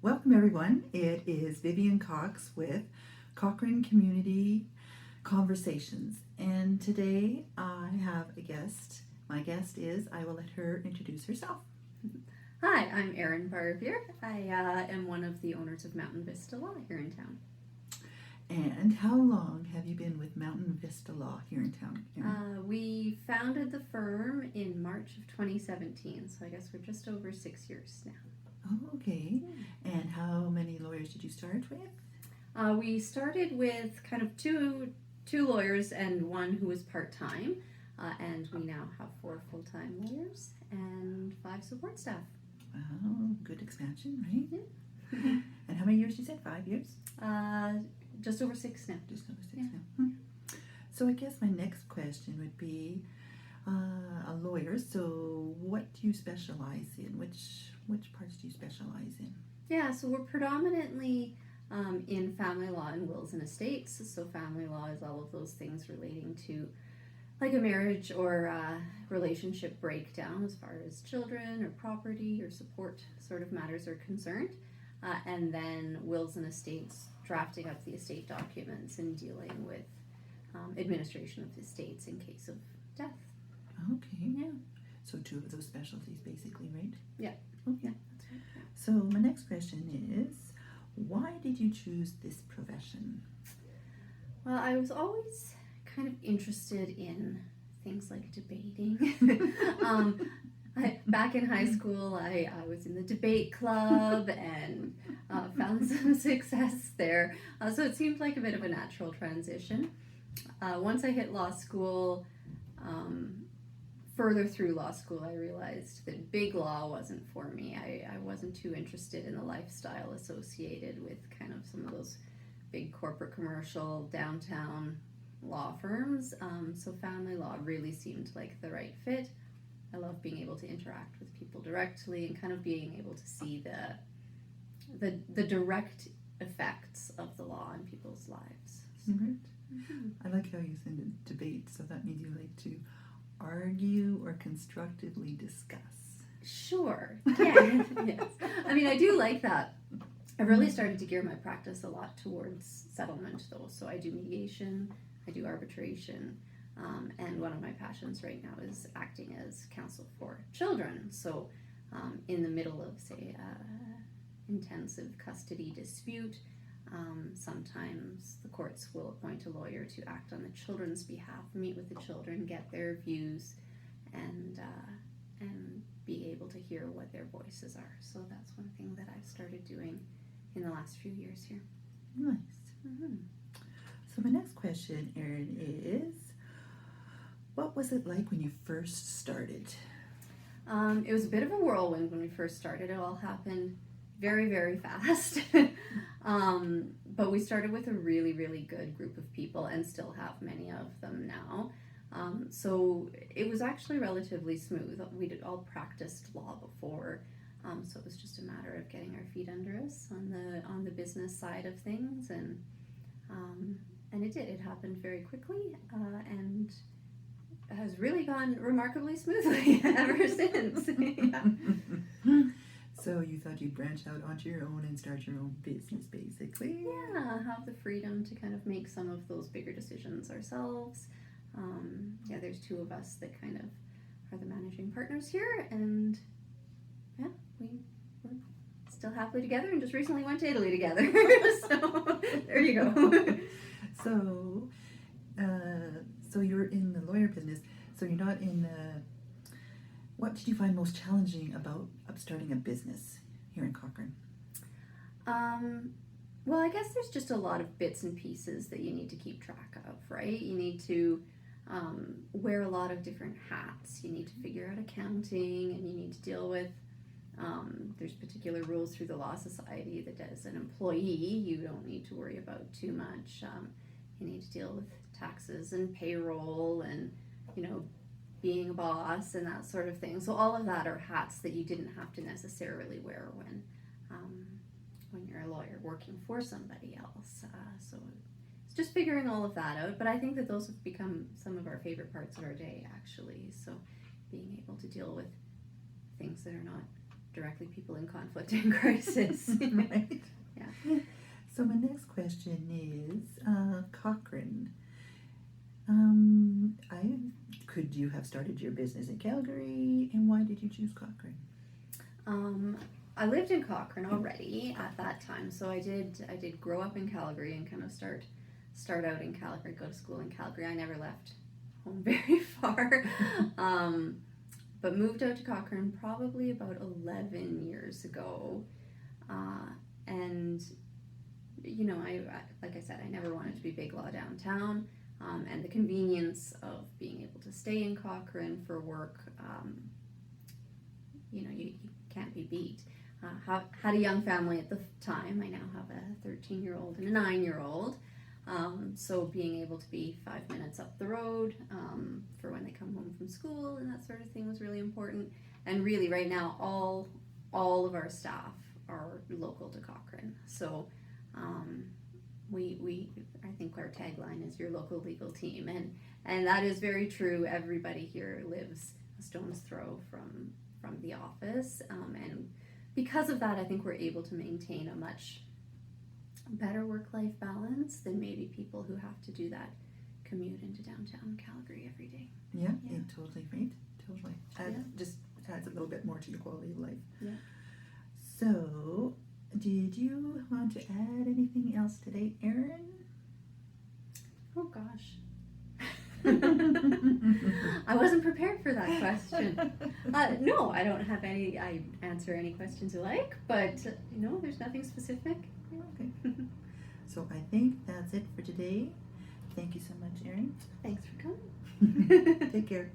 Welcome, everyone. It is Vivian Cox with Cochrane Community Conversations. And today I have a guest. My guest is, I will let her introduce herself. Hi, I'm Erin Barvir. I am one of the owners of Mountain Vista Law here in town. And how long have you been with Mountain Vista Law here in town, Erin? We founded the firm in March of 2017, so I guess we're just over 6 years now. Oh, okay. And how many lawyers did you start with? We started with kind of two lawyers and one who was part-time, and we now have 4 full-time lawyers and 5 support staff. Wow, good expansion, right? Yeah. And how many years? You said 5 years? Just over 6 now. Just over 6 Yeah. now. So I guess my next question would be, a lawyer. So what do you specialize in? Which parts do you specialize in? Yeah, so we're predominantly in family law and wills and estates. So family law is all of those things relating to like a marriage or relationship breakdown as far as children or property or support sort of matters are concerned. And then wills and estates, drafting up the estate documents and dealing with administration of the estates in case of death. Okay. Yeah. So 2 of those specialties basically, right? Yeah. Okay. Yeah, that's right. Yeah. So my next question is, why did you choose this profession? Well, I was always kind of interested in things like debating. Back in high school, I was in the debate club and found some success there. So it seemed like a bit of a natural transition. Once I hit law school, further through law school, I realized that big law wasn't for me. I wasn't too interested in the lifestyle associated with kind of some of those big corporate commercial downtown law firms. So family law really seemed like the right fit. I love being able to interact with people directly and kind of being able to see the direct effects of the law in people's lives. So, Right. I like how you said debate, so that means you like to argue or constructively discuss. Sure. Yeah. Yes. I mean, I do like that. I really started to gear my practice a lot towards settlement, though. So I do mediation, I do arbitration, and one of my passions right now is acting as counsel for children. So in the middle of, say, intensive custody dispute, sometimes the courts will appoint a lawyer to act on the children's behalf, meet with the children, get their views, and be able to hear what their voices are. So that's one thing that I've started doing in the last few years here. Nice. Mm-hmm. So my next question, Erin, is, what was it like when you first started? It was a bit of a whirlwind when we first started. It all happened very, very fast. But we started with a really, really good group of people and still have many of them now. So it was actually relatively smooth. We'd all practiced law before, so it was just a matter of getting our feet under us on the business side of things, and it did. It happened very quickly, and has really gone remarkably smoothly ever since. Yeah. So you thought you'd branch out onto your own and start your own business, basically? Yeah, have the freedom to kind of make some of those bigger decisions ourselves. Yeah, there's 2 of us that kind of are the managing partners here, and yeah, we're still happily together and just recently went to Italy together. So there you go. So you're in the lawyer business, so you're not in the... What did you find most challenging about starting a business here in Cochrane? Well, I guess there's just a lot of bits and pieces that you need to keep track of, right? You need to wear a lot of different hats. You need to figure out accounting, and you need to deal with, there's particular rules through the Law Society that as an employee, you don't need to worry about too much. You need to deal with taxes and payroll and, being a boss and that sort of thing. So all of that are hats that you didn't have to necessarily wear when you're a lawyer working for somebody else. So it's just figuring all of that out. But I think that those have become some of our favorite parts of our day, actually. So being able to deal with things that are not directly people in conflict and crisis. Right. Yeah. So my next question is Cochrane. Could you have started your business in Calgary, and why did you choose Cochrane? I lived in Cochrane already at that time, so I did grow up in Calgary and kind of start out in Calgary, go to school in Calgary. I never left home very far, but moved out to Cochrane probably about 11 years ago, and you know, I like I said, I never wanted to be big law downtown, and the convenience of being able to stay in Cochrane for work, you know, you can't be beat. Had a young family at the time. I now have a 13-year-old and a 9-year-old. So being able to be 5 minutes up the road for when they come home from school and that sort of thing was really important. And really, right now, all of our staff are local to Cochrane. So we I think our tagline is your local legal team, and that is very true. Everybody here lives a stone's throw from the office, and because of that, I think we're able to maintain a much better work-life balance than maybe people who have to do that commute into downtown Calgary every day. Yeah, Yeah. totally right. Totally. Yeah. Just adds a little bit more to your quality of life. Yeah. So, did you want to add anything else today, Erin? Oh gosh. I wasn't prepared for that question. No, I don't have any. I answer any questions you like, but no, there's nothing specific. Okay. So I think that's it for today. Thank you so much, Erin. Thanks for coming. Take care.